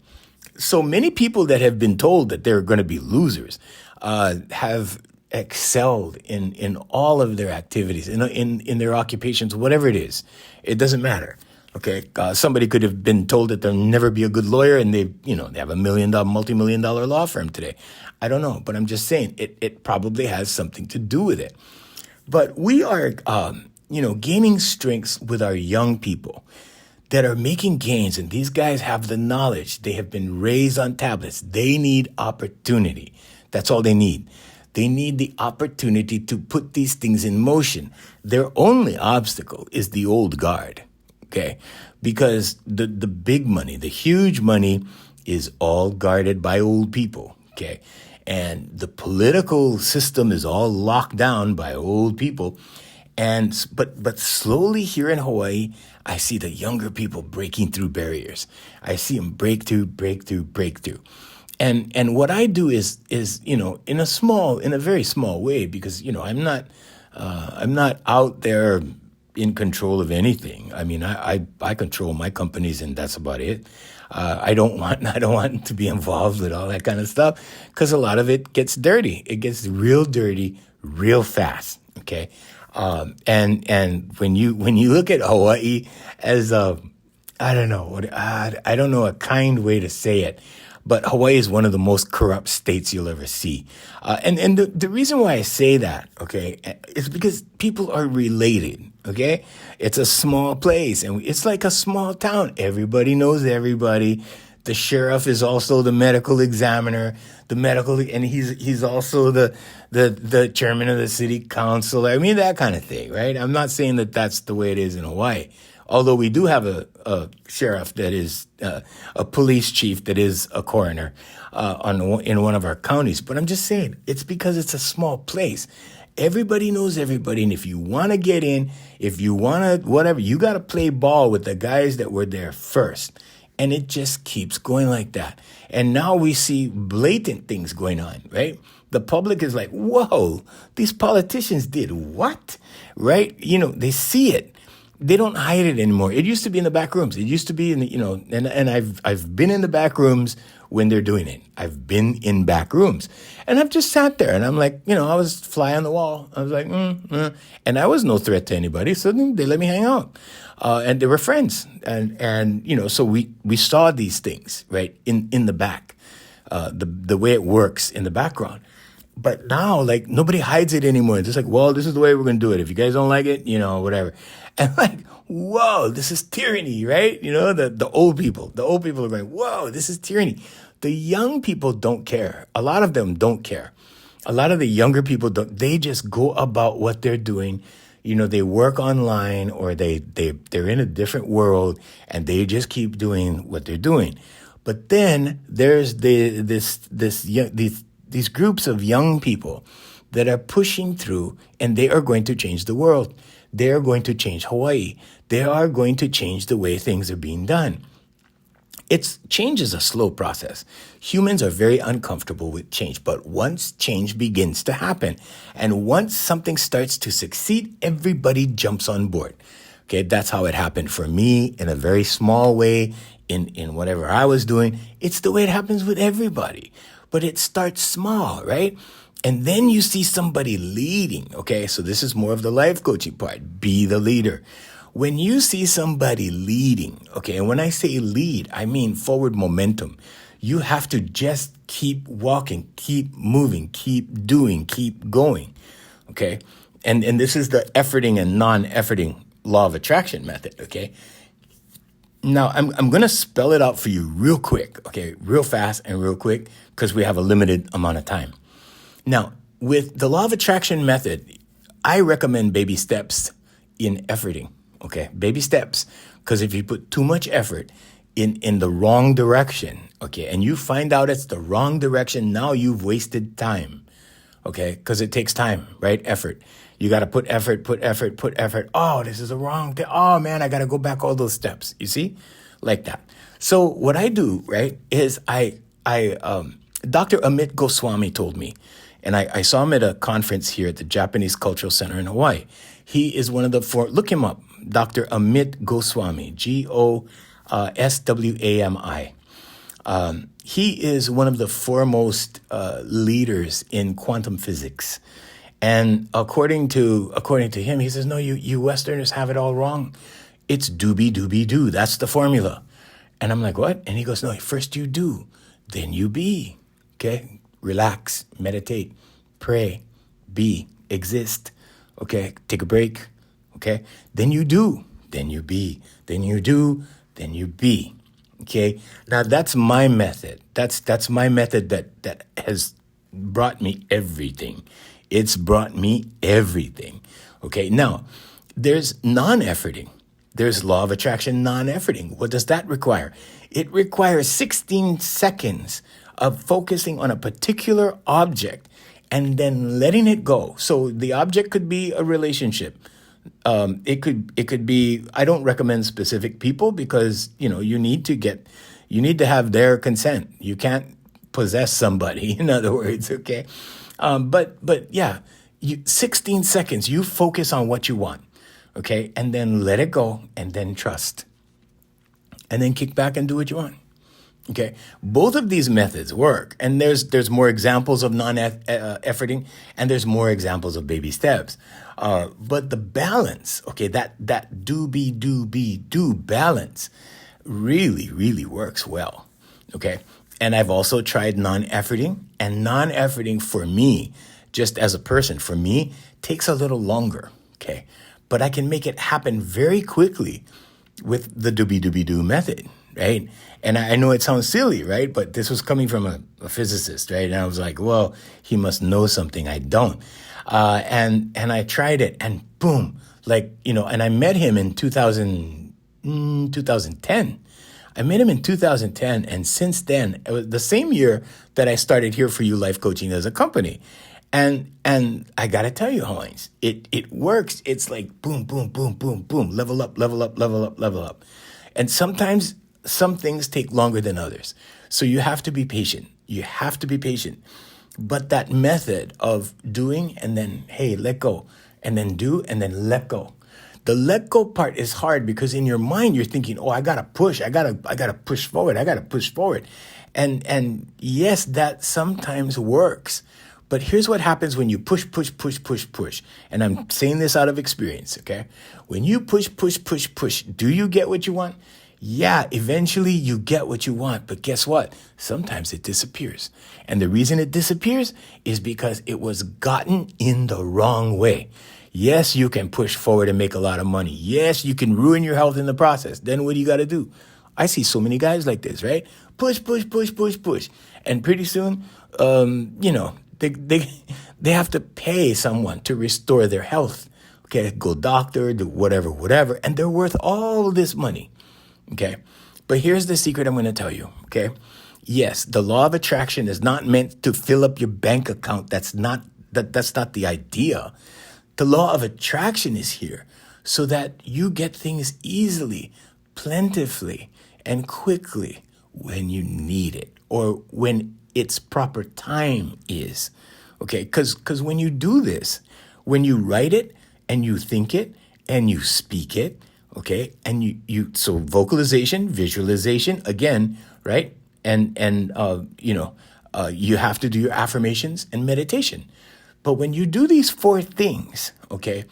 S2: So many people that have been told that they're going to be losers have excelled in all of their activities, in their occupations, whatever it is. It doesn't matter. Okay, somebody could have been told that they'll never be a good lawyer, and they have a multi-million-dollar law firm today. I don't know, but I'm just saying it probably has something to do with it. But we are, gaining strengths with our young people that are making gains, and these guys have the knowledge. They have been raised on tablets. They need opportunity. That's all they need. They need the opportunity to put these things in motion. Their only obstacle is the old guard. Okay, because the big money, the huge money is all guarded by old people. Okay, and the political system is all locked down by old people. But slowly here in Hawaii, I see the younger people breaking through barriers. I see them break through. And what I do is in a very small way, because I'm not out there in control of anything. I mean, I control my companies, and that's about it. I don't want to be involved with all that kind of stuff because a lot of it gets dirty. It gets real dirty real fast. Okay, and when you look at Hawaii as I don't know a kind way to say it, but Hawaii is one of the most corrupt states you'll ever see. And the reason why I say that, okay, is because people are related, okay? It's a small place, and it's like a small town. Everybody knows everybody. The sheriff is also the medical examiner, and he's also the chairman of the city council. I mean, that kind of thing, right? I'm not saying that that's the way it is in Hawaii. Although we do have a sheriff that is a police chief that is a coroner in one of our counties. But I'm just saying, it's because it's a small place. Everybody knows everybody. And if you want to get in, if you want to whatever, you got to play ball with the guys that were there first. And it just keeps going like that. And now we see blatant things going on, right? The public is like, whoa, these politicians did what? Right? They see it. They don't hide it anymore. It used to be in the back rooms. It used to be in the, and I've been in the back rooms when they're doing it. I've been in back rooms, and I've just sat there, and I'm like, I was fly on the wall. I was like, and I was no threat to anybody, so they let me hang out, and they were friends, and so we saw these things right in the back, the way it works in the background. But now, like, nobody hides it anymore. It's just like, well, this is the way we're going to do it. If you guys don't like it, whatever. And like, whoa, this is tyranny, right? The old people are going, whoa, this is tyranny. The young people don't care. A lot of them don't care. A lot of the younger people don't. They just go about what they're doing. They work online, or they're in a different world, and they just keep doing what they're doing. But then there's these groups of young people that are pushing through, and they are going to change the world. They are going to change Hawaii. They are going to change the way things are being done. Change is a slow process. Humans are very uncomfortable with change, but once change begins to happen, and once something starts to succeed, everybody jumps on board. Okay, that's how it happened for me in a very small way in whatever I was doing. It's the way it happens with everybody. But it starts small, right? And then you see somebody leading, okay? So this is more of the life coaching part. Be the leader. When you see somebody leading, okay, and when I say lead, I mean forward momentum. You have to just keep walking, keep moving, keep doing, keep going, okay? And this is the efforting and non-efforting law of attraction method, okay? Now, I'm going to spell it out for you real quick, okay, real fast and real quick, because we have a limited amount of time. Now, with the law of attraction method, I recommend baby steps in efforting, okay, baby steps, because if you put too much effort in the wrong direction, okay, and you find out it's the wrong direction, now you've wasted time, okay, because it takes time, right? Effort. You got to put effort, put effort, put effort. Oh, this is the wrong thing. Oh, man, I got to go back all those steps. You see? Like that. So what I do, right, is Dr. Amit Goswami told me, and I saw him at a conference here at the Japanese Cultural Center in Hawaii. He is one of the four, look him up, Dr. Amit Goswami, Goswami. He is one of the foremost leaders in quantum physics. And according to him, he says, no, you Westerners have it all wrong. It's do. That's the formula. And I'm like, what? And he goes, no, first you do, then you be. Okay? Relax, meditate, pray, be, exist. Okay? Take a break. Okay? Then you do, then you be, then you do, then you be. Okay? Now that's my method. That's my method that has brought me everything. It's brought me everything. Okay, now, there's non-efforting. There's law of attraction non-efforting. What does that require? It requires 16 seconds of focusing on a particular object and then letting it go. So the object could be a relationship. It could be, I don't recommend specific people because, you need to have their consent. You can't possess somebody, in other words, okay? But yeah, 16 seconds, you focus on what you want, okay? And then let it go and then trust. And then kick back and do what you want, okay? Both of these methods work. And there's more examples of non-efforting and there's more examples of baby steps. But the balance, okay, that do balance really, really works well, okay? And I've also tried non-efforting, and non-efforting for me, just as a person, for me, takes a little longer, okay? But I can make it happen very quickly with the do method, right? And I know it sounds silly, right? But this was coming from a physicist, right? And I was like, well, he must know something I don't. And I tried it, and boom, and I met him in 2010. I met him in 2010, and since then, it was the same year that I started Here For You Life Coaching as a company. And I got to tell you, Hawaiians, it works. It's like boom, boom, boom, boom, boom, level up. And sometimes some things take longer than others. So you have to be patient. But that method of doing and then, hey, let go, and then do and then let go. The let go part is hard because in your mind, you're thinking, oh, I got to push. I got to push forward. And yes, that sometimes works. But here's what happens when you push. And I'm saying this out of experience, okay? When you push, do you get what you want? Yeah, eventually you get what you want. But guess what? Sometimes it disappears. And the reason it disappears is because it was gotten in the wrong way. Yes, you can push forward and make a lot of money. Yes, you can ruin your health in the process. Then what do you got to do? I see so many guys like this, right? Push. And pretty soon, they have to pay someone to restore their health. Okay, go doctor, do whatever. And they're worth all this money. Okay, but here's the secret I'm going to tell you. Okay, yes, the law of attraction is not meant to fill up your bank account. That's not the idea. The law of attraction is here so that you get things easily, plentifully, and quickly when you need it or when its proper time is. Okay, because when you do this, when you write it and you think it and you speak it, okay, and so vocalization, visualization, again, right? And you have to do your affirmations and meditation. But when you do these four things, okay,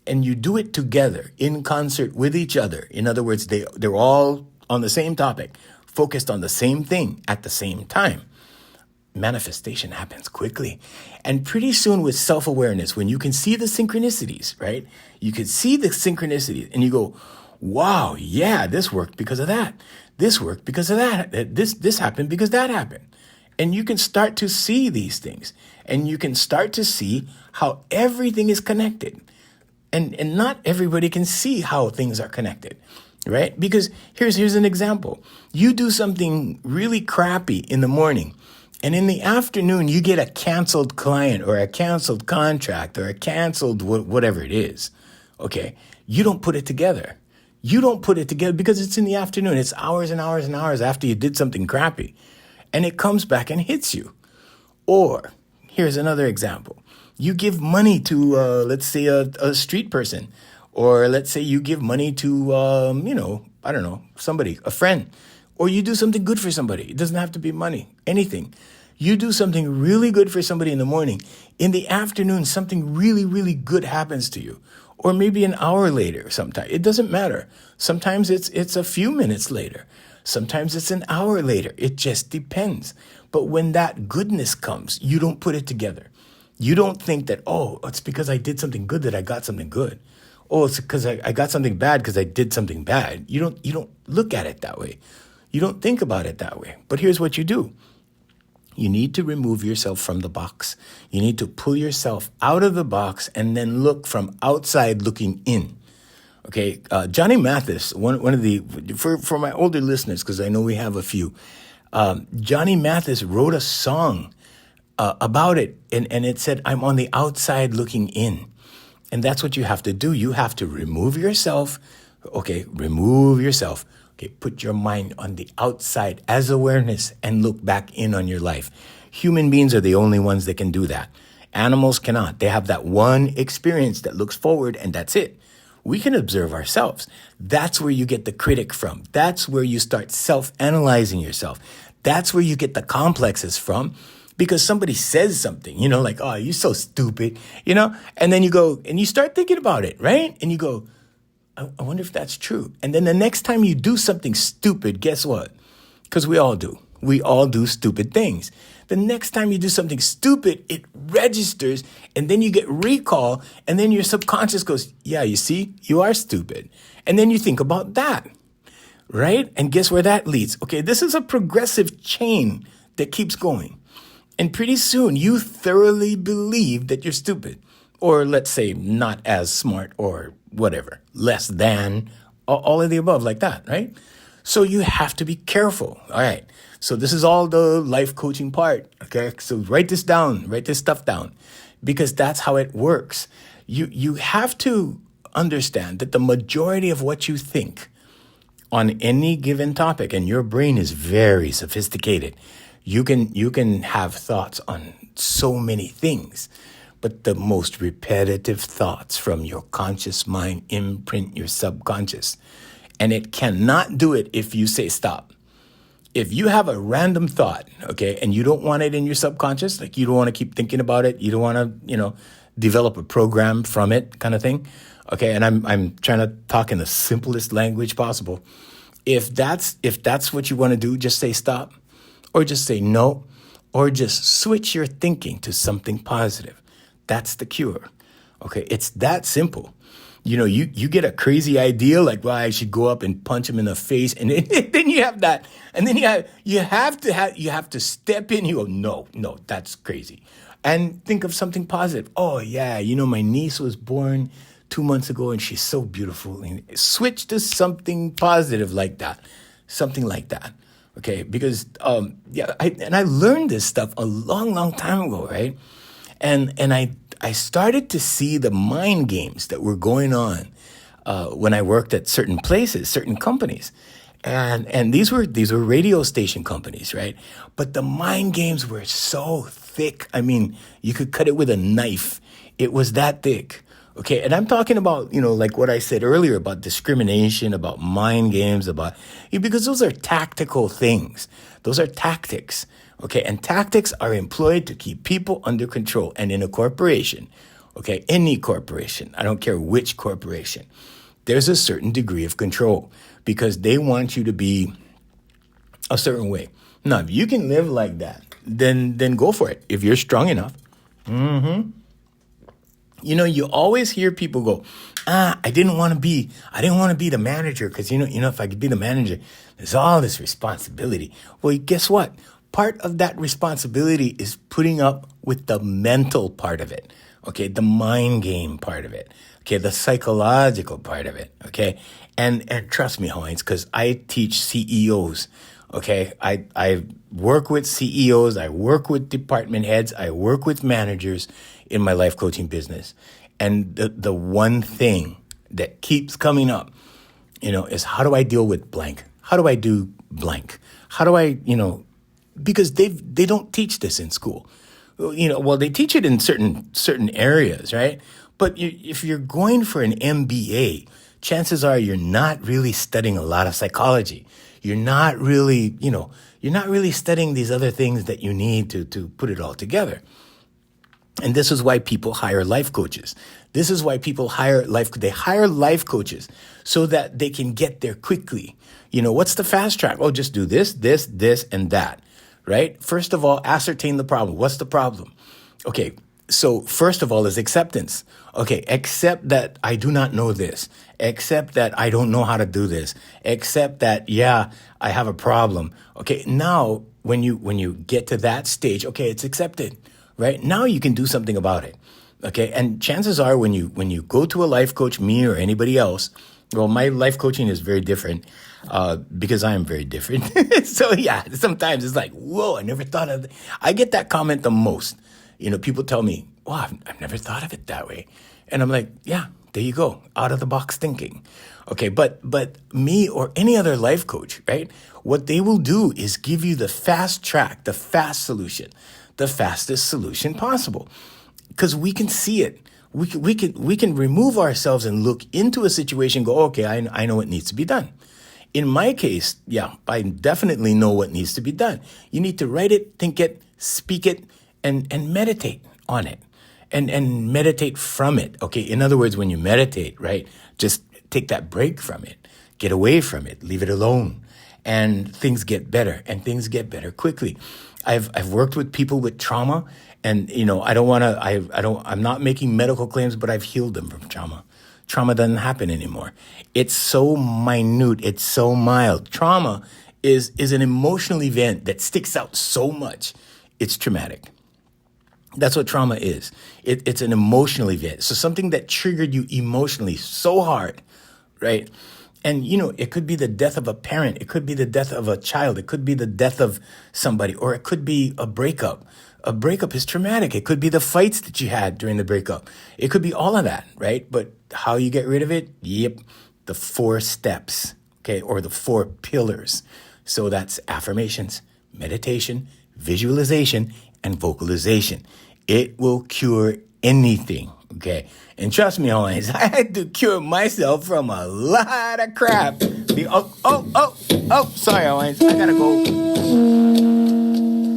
S2: and you do it together in concert with each other, in other words, they're all on the same topic, focused on the same thing at the same time, manifestation happens quickly. And pretty soon with self-awareness, when you can see the synchronicities, right? You can see the synchronicities and you go, wow, yeah, this worked because of that. This worked because of that. This happened because that happened. And you can start to see these things. And you can start to see how everything is connected. And not everybody can see how things are connected, right? Because here's an example. You do something really crappy in the morning, and in the afternoon you get a canceled client or a canceled contract or a canceled whatever it is. Okay, you don't put it together. You don't put it together because it's in the afternoon. It's hours and hours and hours after you did something crappy, and it comes back and hits you. Or here's another example. You give money to, let's say, a street person, or let's say you give money to, I don't know, somebody, a friend, or you do something good for somebody. It doesn't have to be money, anything. You do something really good for somebody in the morning. In the afternoon, something really, really good happens to you, or maybe an hour later. Sometimes it doesn't matter. Sometimes it's a few minutes later. Sometimes it's an hour later. It just depends. But when that goodness comes, you don't put it together. You don't think that, oh, it's because I did something good that I got something good. Oh, it's because I got something bad because I did something bad. You don't look at it that way. You don't think about it that way. But here's what you do. You need to remove yourself from the box. You need to pull yourself out of the box and then look from outside looking in. Okay, Johnny Mathis, one of the, for my older listeners, because I know we have a few, Johnny Mathis wrote a song about it, and it said, I'm on the outside looking in. And that's what you have to do. You have to remove yourself. Okay, remove yourself. Okay, put your mind on the outside as awareness and look back in on your life. Human beings are the only ones that can do that. Animals cannot. They have that one experience that looks forward, and that's it. We can observe ourselves. That's where you get the critic from. That's where you start self-analyzing yourself. That's where you get the complexes from. Because somebody says something, like, oh, you're so stupid, and then you go and you start thinking about it, right? And you go, I wonder if that's true. And then the next time you do something stupid, guess what? Because we all do. We all do stupid things. The next time you do something stupid, it registers, and then you get recall, and then your subconscious goes, yeah, you see, you are stupid. And then you think about that, right? And guess where that leads? Okay, this is a progressive chain that keeps going. And pretty soon you thoroughly believe that you're stupid, or let's say not as smart, or whatever, less than, all of the above like that, right? So you have to be careful. All right. So this is all the life coaching part. Okay. So write this down, write this stuff down, because that's how it works. You have to understand that the majority of what you think on any given topic, and your brain is very sophisticated. You can have thoughts on so many things, but the most repetitive thoughts from your conscious mind imprint your subconscious. And it cannot do it if you say stop. If you have a random thought, okay, and you don't want it in your subconscious, like you don't want to keep thinking about it, you don't want to, develop a program from it kind of thing, okay, and I'm trying to talk in the simplest language possible. If that's what you want to do, just say stop. Or just say no, or just switch your thinking to something positive. That's the cure. Okay, it's that simple. You get a crazy idea like, well, I should go up and punch him in the face, and then you have that, and then you have to step in. You go, no, that's crazy, and think of something positive. Oh yeah, my niece was born 2 months ago, and she's so beautiful. And switch to something positive like that, something like that. Okay, because I learned this stuff a long, long time ago, right? And I started to see the mind games that were going on when I worked at certain places, certain companies, and these were radio station companies, right? But the mind games were so thick. I mean, you could cut it with a knife. It was that thick. Okay, and I'm talking about, like what I said earlier about discrimination, about mind games, because those are tactical things. Those are tactics. Okay, and tactics are employed to keep people under control. And in a corporation, okay, any corporation, I don't care which corporation, there's a certain degree of control because they want you to be a certain way. Now, if you can live like that, then go for it. If you're strong enough. You always hear people go, I didn't want to be the manager because, if I could be the manager, there's all this responsibility. Well, guess what? Part of that responsibility is putting up with the mental part of it. Okay. The mind game part of it. Okay. The psychological part of it. Okay. And trust me, Hawaiians, because I teach CEOs. Okay. I work with CEOs. I work with department heads. I work with managers in my life coaching business. And the one thing that keeps coming up, is how do I deal with blank? How do I do blank? How do I, because they don't teach this in school. Well, they teach it in certain areas, right? But if you're going for an MBA, chances are you're not really studying a lot of psychology. You're not really, studying these other things that you need to put it all together. And this is why people hire life coaches. This is why people they hire life coaches so that they can get there quickly. What's the fast track? Oh, just do this, and that, right? First of all, ascertain the problem. What's the problem? Okay, so first of all is acceptance. Okay, accept that I do not know this. Accept that I don't know how to do this. Accept that, I have a problem. Okay, now when you get to that stage, okay, it's accepted. Right? Now you can do something about it. Okay. And chances are when you go to a life coach, me or anybody else, well, my life coaching is very different, because I am very different. So sometimes it's like, whoa, I never thought of it. I get that comment the most. People tell me, wow, I've never thought of it that way. And I'm like, yeah, there you go. Out of the box thinking. Okay. But me or any other life coach, right? What they will do is give you the fast track, the fast solution. The fastest solution possible, because we can see it. We can remove ourselves and look into a situation. Go, okay, I know what needs to be done. In my case, I definitely know what needs to be done. You need to write it, think it, speak it, and meditate on it, and meditate from it. Okay, in other words, when you meditate, right, just take that break from it, get away from it, leave it alone, and things get better, and things get better quickly. I've worked with people with trauma, and I'm not making medical claims, but I've healed them from trauma. Trauma doesn't happen anymore. It's so minute, it's so mild. Trauma is an emotional event that sticks out so much. It's traumatic. That's what trauma is. It's an emotional event. So something that triggered you emotionally so hard, right? And, it could be the death of a parent. It could be the death of a child. It could be the death of somebody, or it could be a breakup. A breakup is traumatic. It could be the fights that you had during the breakup. It could be all of that, right? But how you get rid of it? Yep. The 4 steps, okay, or the 4 pillars. So that's affirmations, meditation, visualization, and vocalization. It will cure anything. Okay. And trust me, Hawaiians, I had to cure myself from a lot of crap. Sorry, Hawaiians, I gotta go.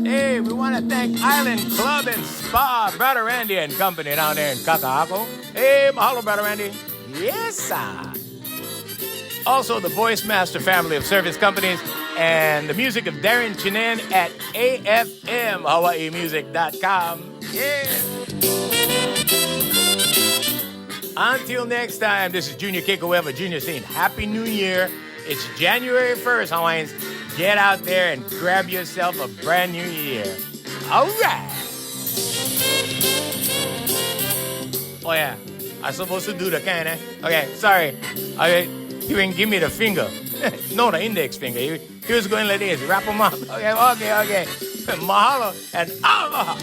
S2: Hey, we want to thank Island Club and Spa, Brother Randy and company down there in Kaka'ako. Hey, mahalo, Brother Randy. Yes, sir. Also, the Voice Master family of service companies and the music of Darren Chinen at AFMHawaiiMusic.com. Yeah. Until next time, this is Junior Kekuewa, Junior saying Happy New Year. It's January 1st, Hawaiians. Get out there and grab yourself a brand new year. All right. Oh, yeah. I'm supposed to do the can, eh? Okay, sorry. Okay, he didn't give me the finger. No, the index finger. He was going like this. Wrap them up. Okay. Mahalo and aloha.